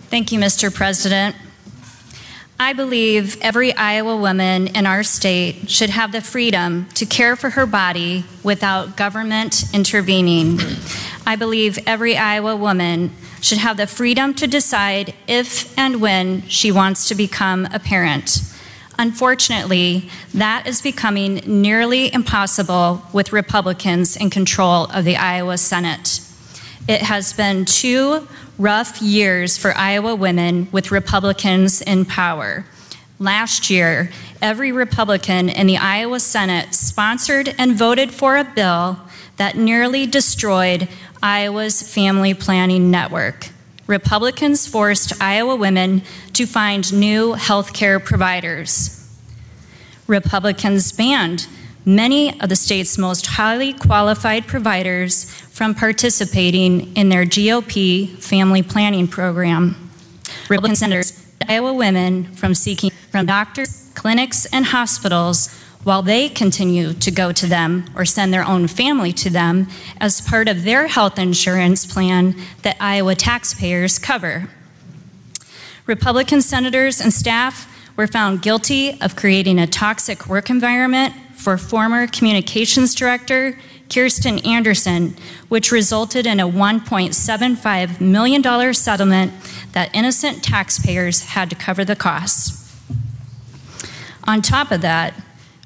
Thank you, Mr. President. I believe every Iowa woman in our state should have the freedom to care for her body without government intervening. I believe every Iowa woman should have the freedom to decide if and when she wants to become a parent. Unfortunately, that is becoming nearly impossible with Republicans in control of the Iowa Senate. It has been 2 rough years for Iowa women with Republicans in power. Last year, every Republican in the Iowa Senate sponsored and voted for a bill that nearly destroyed Iowa's family planning network. Republicans forced Iowa women to find new health care providers. Republicans banned many of the state's most highly qualified providers from participating in their GOP family planning program. Republican senators banned Iowa women from seeking from doctors, clinics, and hospitals while they continue to go to them or send their own family to them as part of their health insurance plan that Iowa taxpayers cover. Republican senators and staff were found guilty of creating a toxic work environment for former communications director Kirsten Anderson, which resulted in a $1.75 million settlement that innocent taxpayers had to cover the costs. On top of that,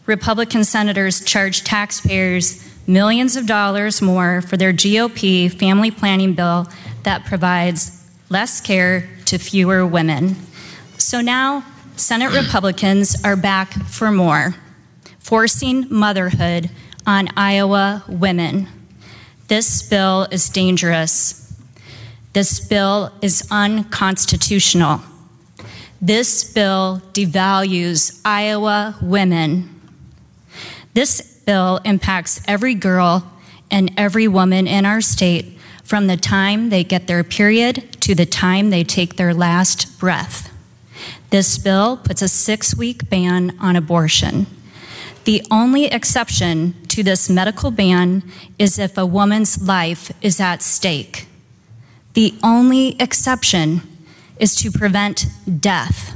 Republican senators charged taxpayers millions of dollars more for their GOP family planning bill that provides less care to fewer women. So now, Senate Republicans are back for more, forcing motherhood on Iowa women. This bill is dangerous. This bill is unconstitutional. This bill devalues Iowa women. This bill impacts every girl and every woman in our state from the time they get their period to the time they take their last breath. This bill puts a 6-week ban on abortion. The only exception to this medical ban is if a woman's life is at stake. The only exception is to prevent death.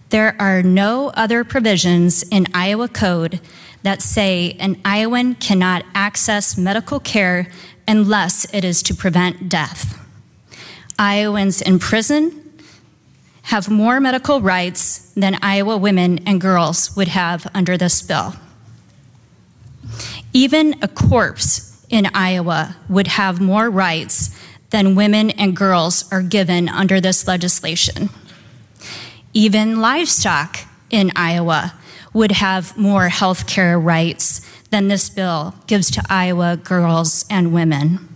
There are no other provisions in Iowa code that say an Iowan cannot access medical care unless it is to prevent death. Iowans in prison have more medical rights than Iowa women and girls would have under this bill. Even a corpse in Iowa would have more rights than women and girls are given under this legislation. Even livestock in Iowa would have more health care rights than this bill gives to Iowa girls and women.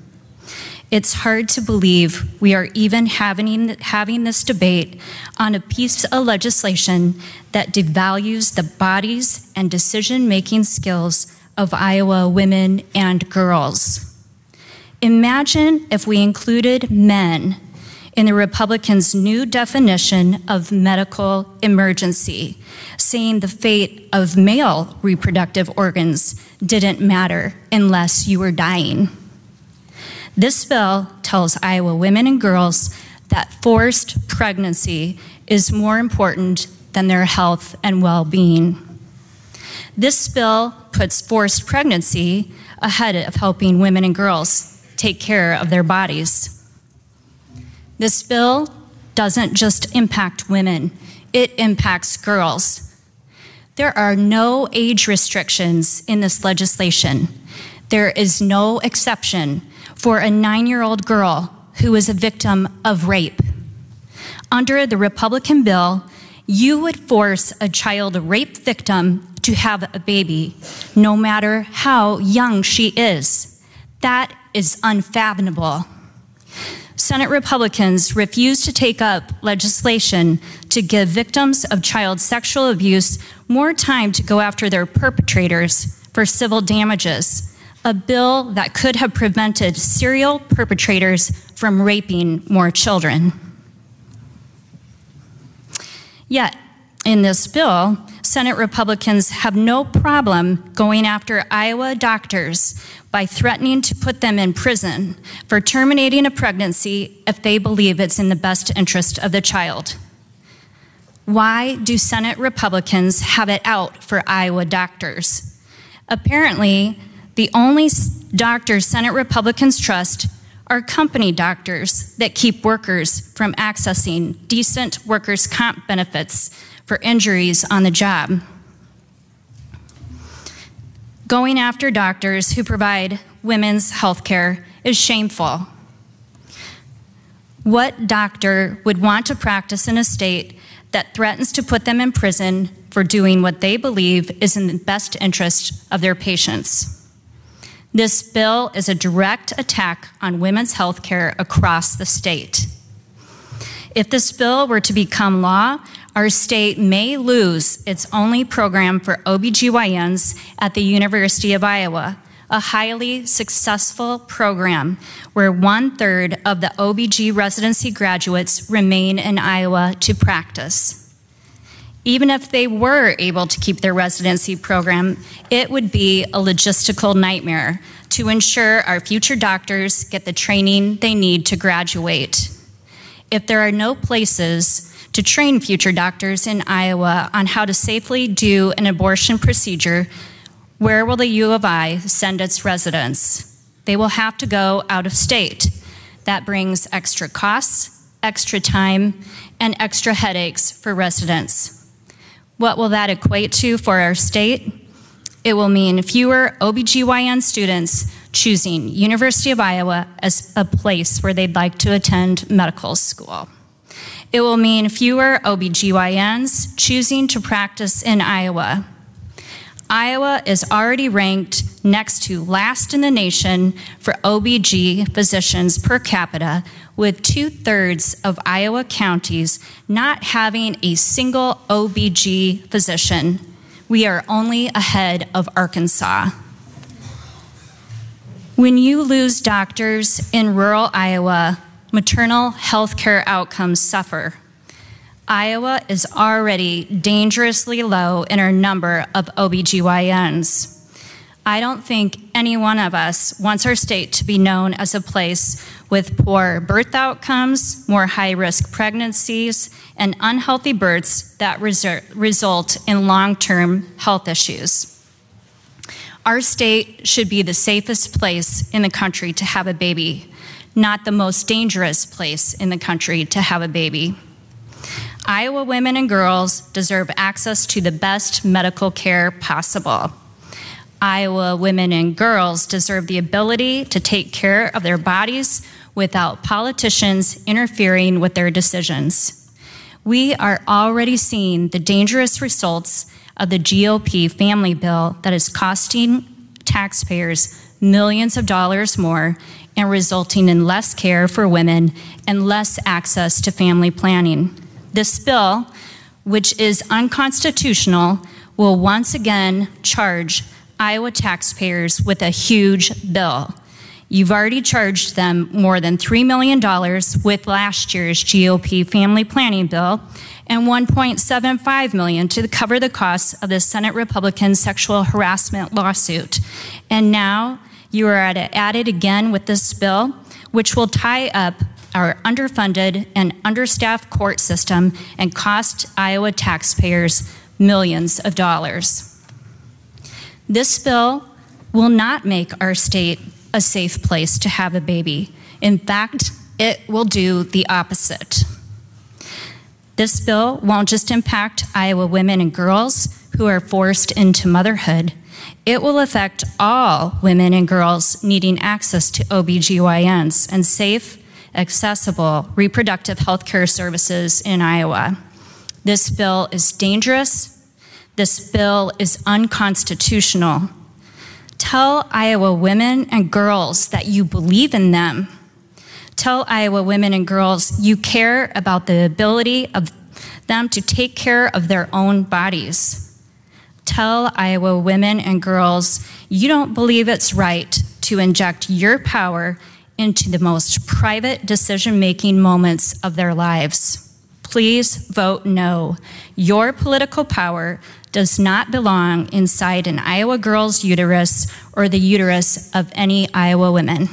It's hard to believe we are even having this debate on a piece of legislation that devalues the bodies and decision-making skills of Iowa women and girls. Imagine if we included men in the Republicans' new definition of medical emergency, saying the fate of male reproductive organs didn't matter unless you were dying. This bill tells Iowa women and girls that forced pregnancy is more important than their health and well-being. This bill puts forced pregnancy ahead of helping women and girls take care of their bodies. This bill doesn't just impact women, it impacts girls. There are no age restrictions in this legislation. There is no exception for a 9-year-old girl who is a victim of rape. Under the Republican bill, you would force a child rape victim to have a baby, no matter how young she is. That is unfathomable. Senate Republicans refuse to take up legislation to give victims of child sexual abuse more time to go after their perpetrators for civil damages, a bill that could have prevented serial perpetrators from raping more children. Yet, in this bill, Senate Republicans have no problem going after Iowa doctors by threatening to put them in prison for terminating a pregnancy if they believe it's in the best interest of the child. Why do Senate Republicans have it out for Iowa doctors? Apparently, the only doctors Senate Republicans trust are company doctors that keep workers from accessing decent workers' comp benefits for injuries on the job. Going after doctors who provide women's health care is shameful. What doctor would want to practice in a state that threatens to put them in prison for doing what they believe is in the best interest of their patients? This bill is a direct attack on women's health care across the state. If this bill were to become law, our state may lose its only program for OBGYNs at the University of Iowa, a highly successful program where 1/3 of the OBG residency graduates remain in Iowa to practice. Even if they were able to keep their residency program, it would be a logistical nightmare to ensure our future doctors get the training they need to graduate. If there are no places to train future doctors in Iowa on how to safely do an abortion procedure, where will the U of I send its residents? They will have to go out of state. That brings extra costs, extra time, and extra headaches for residents. What will that equate to for our state? It will mean fewer OBGYN students choosing University of Iowa as a place where they'd like to attend medical school. It will mean fewer OBGYNs choosing to practice in Iowa. Iowa is already ranked next to last in the nation for OBG physicians per capita, with 2/3 of Iowa counties not having a single OBG physician. We are only ahead of Arkansas. When you lose doctors in rural Iowa, maternal health care outcomes suffer. Iowa is already dangerously low in our number of OBGYNs. I don't think any one of us wants our state to be known as a place with poor birth outcomes, more high-risk pregnancies, and unhealthy births that result in long-term health issues. Our state should be the safest place in the country to have a baby, not the most dangerous place in the country to have a baby. Iowa women and girls deserve access to the best medical care possible. Iowa women and girls deserve the ability to take care of their bodies without politicians interfering with their decisions. We are already seeing the dangerous results of the GOP family bill that is costing taxpayers millions of dollars more and resulting in less care for women and less access to family planning. This bill, which is unconstitutional, will once again charge Iowa taxpayers with a huge bill. You've already charged them more than $3 million with last year's GOP family planning bill and $1.75 million to cover the costs of the Senate Republican sexual harassment lawsuit. And now you are at it again with this bill, which will tie up our underfunded and understaffed court system and cost Iowa taxpayers millions of dollars. This bill will not make our state a safe place to have a baby. In fact, it will do the opposite. This bill won't just impact Iowa women and girls who are forced into motherhood. It will affect all women and girls needing access to OBGYNs and safe, accessible reproductive health care services in Iowa. This bill is dangerous. This bill is unconstitutional. Tell Iowa women and girls that you believe in them. Tell Iowa women and girls you care about the ability of them to take care of their own bodies. Tell Iowa women and girls you don't believe it's right to inject your power into the most private decision-making moments of their lives. please vote no. Your political power does not belong inside an Iowa girl's uterus or the uterus of any Iowa women.